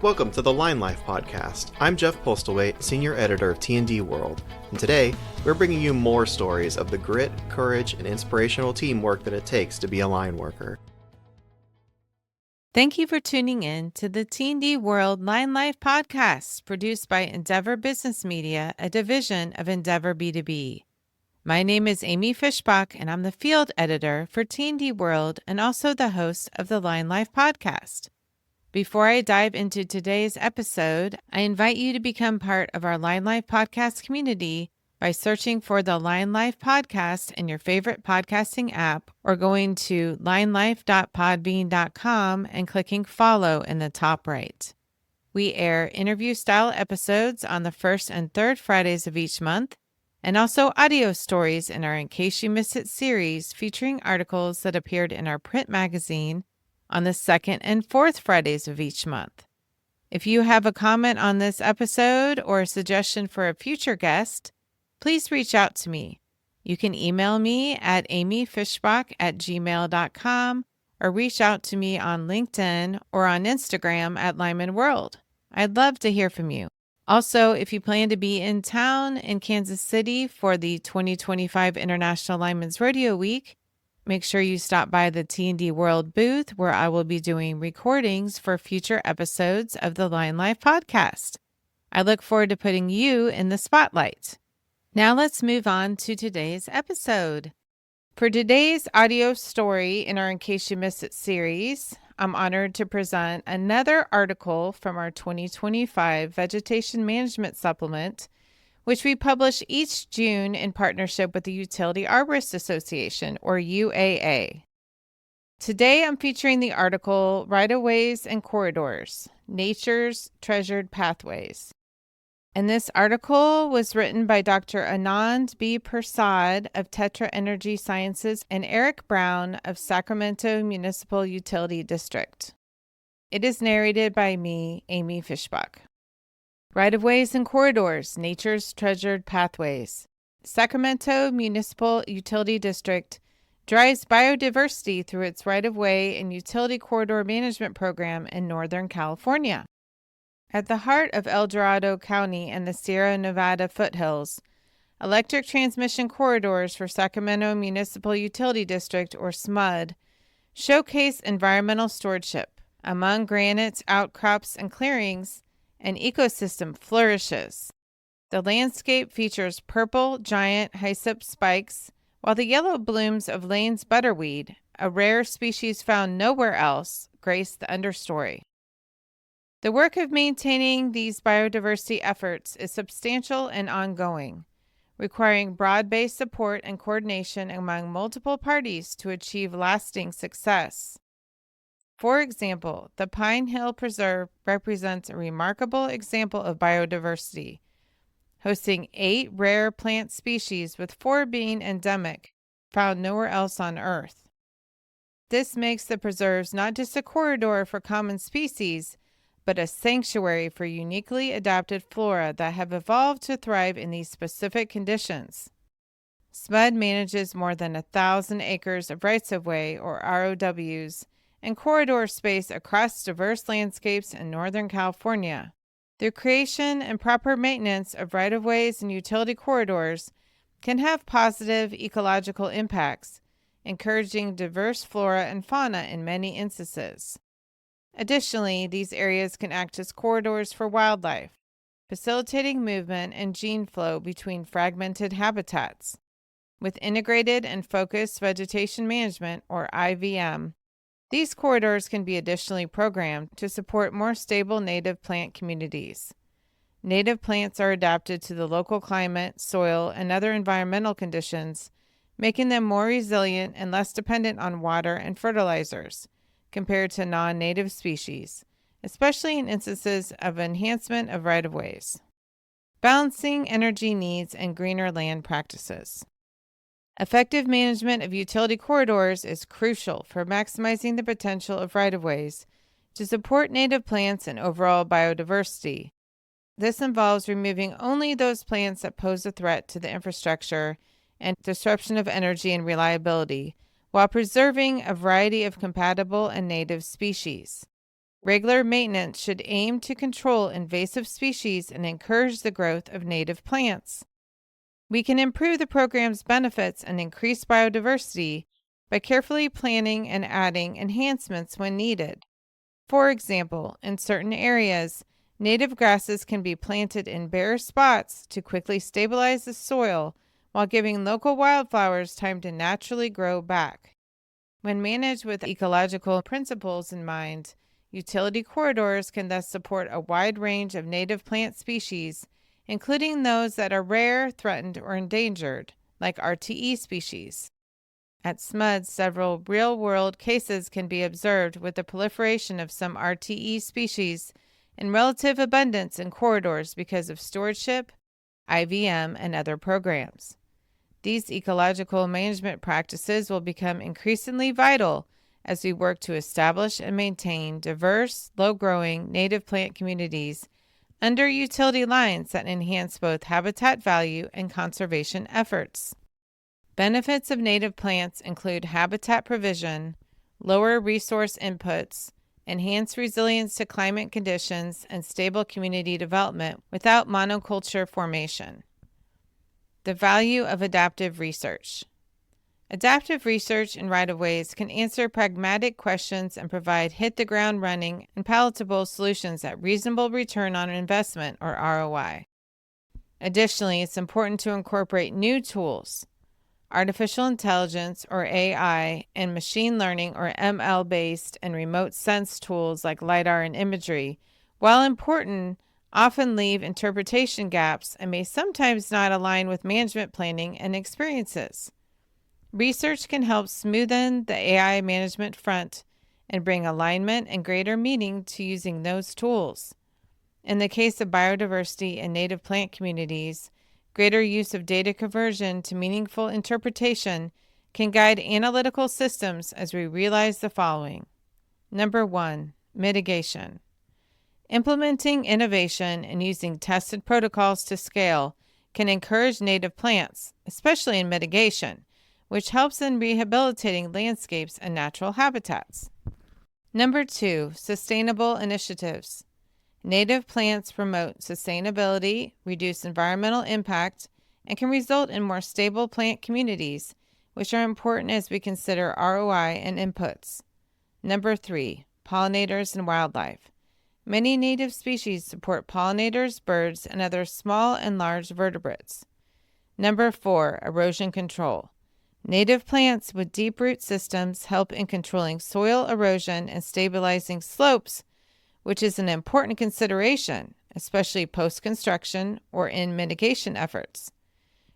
Welcome to the Line Life podcast. I'm Jeff Postlethwaite, Senior Editor of T&D World, and today we're bringing you more stories of the grit, courage, and inspirational teamwork that it takes to be a line worker. Thank you for tuning in to the T&D World Line Life podcast, produced by Endeavor Business Media, a division of Endeavor B2B. My name is Amy Fischbach, and I'm the field editor for T&D World and also the host of the Line Life podcast. Before I dive into today's episode, I invite you to become part of our Line Life podcast community by searching for the Line Life podcast in your favorite podcasting app or going to linelife.podbean.com and clicking follow in the top right. We air interview-style episodes on the first and third Fridays of each month, and also audio stories in our In Case You Missed It series featuring articles that appeared in our print magazine on the second and fourth Fridays of each month. If you have a comment on this episode or a suggestion for a future guest, please reach out to me. You can email me at amyfischbach@gmail.com or reach out to me on LinkedIn or on Instagram at Lyman World. I'd love to hear from you. Also, if you plan to be in town in Kansas City for the 2025 International Lineman's Rodeo Week, make sure you stop by the T&D World booth where I will be doing recordings for future episodes of the Line Life podcast. I look forward to putting you in the spotlight. Now let's move on to today's episode. For today's audio story in our In Case You Missed It series, I'm honored to present another article from our 2025 Vegetation Management Supplement, which we publish each June in partnership with the Utility Arborist Association, or UAA. Today I'm featuring the article, Right-of-Ways and Corridors, Nature's Treasured Pathways. And this article was written by Dr. Anand B. Persad of Tetra Energy Sciences and Eric Brown of Sacramento Municipal Utility District. It is narrated by me, Amy Fischbach. Right-of-ways and corridors, nature's treasured pathways. Sacramento Municipal Utility District drives biodiversity through its right-of-way and utility corridor management program in Northern California. At the heart of El Dorado County and the Sierra Nevada foothills, electric transmission corridors for Sacramento Municipal Utility District, or SMUD, showcase environmental stewardship. Among granite outcrops and clearings, an ecosystem flourishes. The landscape features purple giant hyssop spikes, while the yellow blooms of Lane's butterweed, a rare species found nowhere else, grace the understory. The work of maintaining these biodiversity efforts is substantial and ongoing, requiring broad-based support and coordination among multiple parties to achieve lasting success. For example, the Pine Hill Preserve represents a remarkable example of biodiversity, hosting 8 rare plant species with 4 being endemic, found nowhere else on Earth. This makes the preserves not just a corridor for common species, but a sanctuary for uniquely adapted flora that have evolved to thrive in these specific conditions. SMUD manages more than 1,000 acres of rights-of-way, or ROWs, and corridor space across diverse landscapes in Northern California. The creation and proper maintenance of right-of-ways and utility corridors can have positive ecological impacts, encouraging diverse flora and fauna in many instances. Additionally, these areas can act as corridors for wildlife, facilitating movement and gene flow between fragmented habitats. With integrated and focused vegetation management, or IVM, these corridors can be additionally programmed to support more stable native plant communities. Native plants are adapted to the local climate, soil, and other environmental conditions, making them more resilient and less dependent on water and fertilizers compared to non-native species, especially in instances of enhancement of right-of-ways. Balancing energy needs and greener land practices. Effective management of utility corridors is crucial for maximizing the potential of right-of-ways to support native plants and overall biodiversity. This involves removing only those plants that pose a threat to the infrastructure and disruption of energy and reliability, while preserving a variety of compatible and native species. Regular maintenance should aim to control invasive species and encourage the growth of native plants. We can improve the program's benefits and increase biodiversity by carefully planning and adding enhancements when needed. For example, in certain areas, native grasses can be planted in bare spots to quickly stabilize the soil while giving local wildflowers time to naturally grow back. When managed with ecological principles in mind, utility corridors can thus support a wide range of native plant species, including those that are rare, threatened, or endangered, like RTE species. At SMUD, several real-world cases can be observed with the proliferation of some RTE species in relative abundance in corridors because of stewardship, IVM, and other programs. These ecological management practices will become increasingly vital as we work to establish and maintain diverse, low-growing native plant communities under utility lines that enhance both habitat value and conservation efforts. Benefits of native plants include habitat provision, lower resource inputs, enhanced resilience to climate conditions, and stable community development without monoculture formation. The value of adaptive research. Adaptive research in right-of-ways can answer pragmatic questions and provide hit-the-ground-running and palatable solutions at reasonable return on investment, or ROI. Additionally, it's important to incorporate new tools, artificial intelligence, or AI, and machine learning, or ML-based and remote sense tools like LiDAR and imagery, while important, often leave interpretation gaps and may sometimes not align with management planning and experiences. Research can help smoothen the AI management front and bring alignment and greater meaning to using those tools. In the case of biodiversity and native plant communities, greater use of data conversion to meaningful interpretation can guide analytical systems as we realize the following. Number 1, mitigation. Implementing innovation and using tested protocols to scale can encourage native plants, especially in mitigation, which helps in rehabilitating landscapes and natural habitats. Number 2, sustainable initiatives. Native plants promote sustainability, reduce environmental impact, and can result in more stable plant communities, which are important as we consider ROI and inputs. Number 3, pollinators and wildlife. Many native species support pollinators, birds, and other small and large vertebrates. Number 4, erosion control. Native plants with deep root systems help in controlling soil erosion and stabilizing slopes, which is an important consideration, especially post-construction or in mitigation efforts.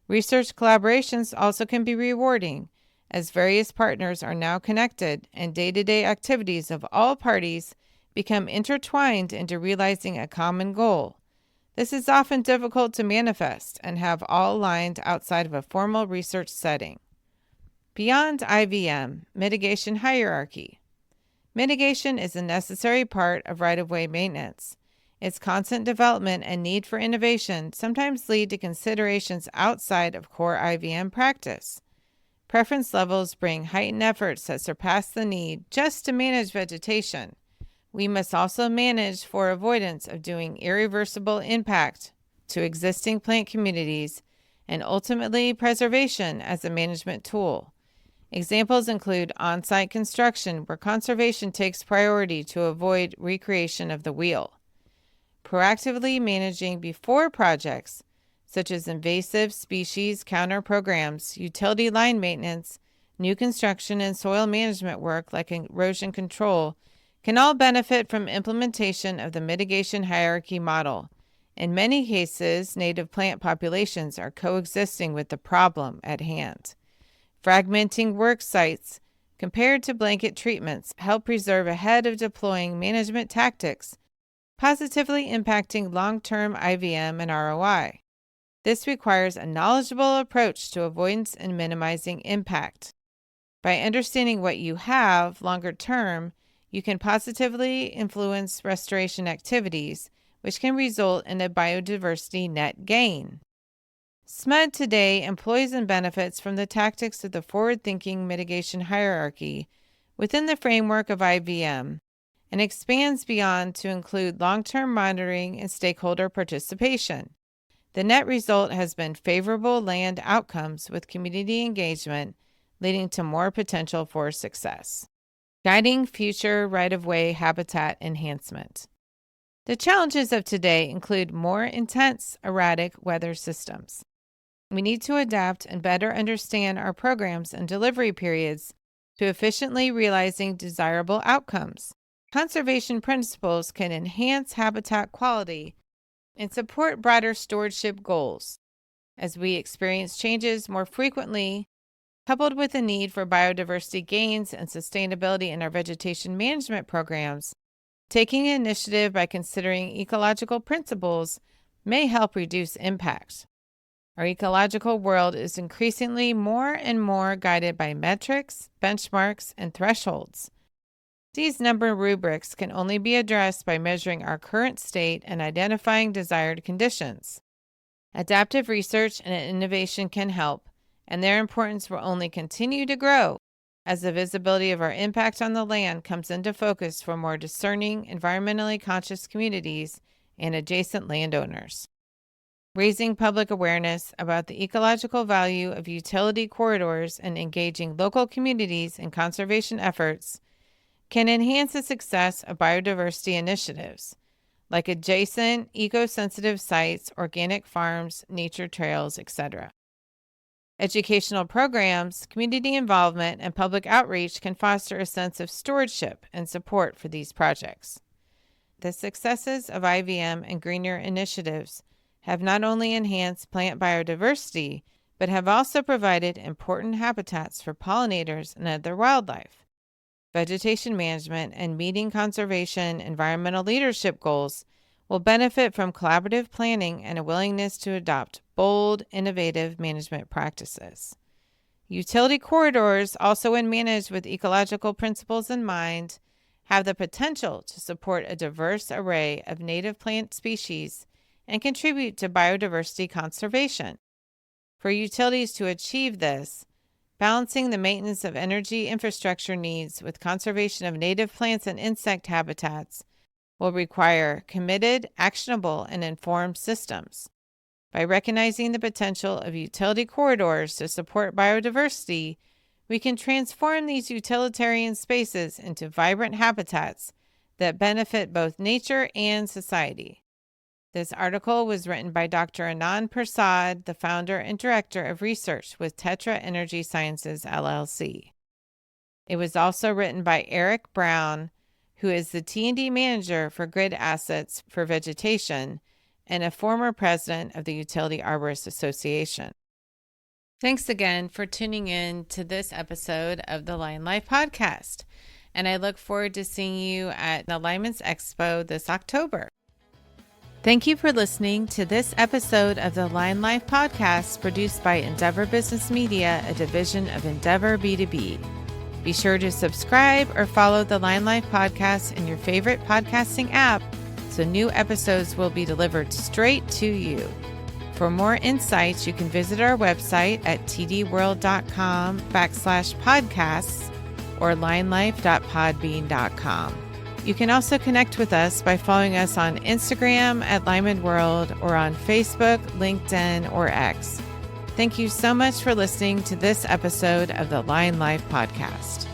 Research collaborations also can be rewarding, as various partners are now connected and day-to-day activities of all parties become intertwined into realizing a common goal. This is often difficult to manifest and have all aligned outside of a formal research setting. Beyond IVM, mitigation hierarchy. Mitigation is a necessary part of right-of-way maintenance. Its constant development and need for innovation sometimes lead to considerations outside of core IVM practice. Preference levels bring heightened efforts that surpass the need just to manage vegetation. We must also manage for avoidance of doing irreversible impact to existing plant communities and ultimately preservation as a management tool. Examples include on-site construction where conservation takes priority to avoid recreation of the wheel. Proactively managing before projects, such as invasive species counter programs, utility line maintenance, new construction, and soil management work like erosion control, can all benefit from implementation of the mitigation hierarchy model. In many cases, native plant populations are coexisting with the problem at hand. Fragmenting work sites compared to blanket treatments help preserve ahead of deploying management tactics, positively impacting long-term IVM and ROI. This requires a knowledgeable approach to avoidance and minimizing impact. By understanding what you have longer term, you can positively influence restoration activities, which can result in a biodiversity net gain. SMUD today employs and benefits from the tactics of the forward-thinking mitigation hierarchy within the framework of IVM and expands beyond to include long-term monitoring and stakeholder participation. The net result has been favorable land outcomes with community engagement, leading to more potential for success. Guiding future right-of-way habitat enhancement. The challenges of today include more intense, erratic weather systems. We need to adapt and better understand our programs and delivery periods to efficiently realizing desirable outcomes. Conservation principles can enhance habitat quality and support broader stewardship goals. As we experience changes more frequently, coupled with the need for biodiversity gains and sustainability in our vegetation management programs, taking initiative by considering ecological principles may help reduce impact. Our ecological world is increasingly more and more guided by metrics, benchmarks, and thresholds. These number rubrics can only be addressed by measuring our current state and identifying desired conditions. Adaptive research and innovation can help, and their importance will only continue to grow as the visibility of our impact on the land comes into focus for more discerning, environmentally conscious communities and adjacent landowners. Raising public awareness about the ecological value of utility corridors and engaging local communities in conservation efforts can enhance the success of biodiversity initiatives, like adjacent eco-sensitive sites, organic farms, nature trails, etc. Educational programs, community involvement, and public outreach can foster a sense of stewardship and support for these projects. The successes of IVM and greener initiatives have not only enhanced plant biodiversity, but have also provided important habitats for pollinators and other wildlife. Vegetation management and meeting conservation environmental leadership goals will benefit from collaborative planning and a willingness to adopt bold, innovative management practices. Utility corridors, also when managed with ecological principles in mind, have the potential to support a diverse array of native plant species and contribute to biodiversity conservation. For utilities to achieve this, balancing the maintenance of energy infrastructure needs with conservation of native plants and insect habitats will require committed, actionable, and informed systems. By recognizing the potential of utility corridors to support biodiversity, we can transform these utilitarian spaces into vibrant habitats that benefit both nature and society. This article was written by Dr. Anand Prasad, the founder and director of research with Tetra Energy Sciences, LLC. It was also written by Eric Brown, who is the T&D manager for grid assets for vegetation and a former president of the Utility Arborist Association. Thanks again for tuning in to this episode of the Line Life Podcast, and I look forward to seeing you at the Alignments Expo this October. Thank you for listening to this episode of the Line Life Podcast produced by Endeavor Business Media, a division of Endeavor B2B. Be sure to subscribe or follow the Line Life Podcast in your favorite podcasting app so new episodes will be delivered straight to you. For more insights, you can visit our website at tdworld.com/podcasts or linelife.podbean.com. You can also connect with us by following us on Instagram at Lyman World or on Facebook, LinkedIn, or X. Thank you so much for listening to this episode of the Line Life Podcast.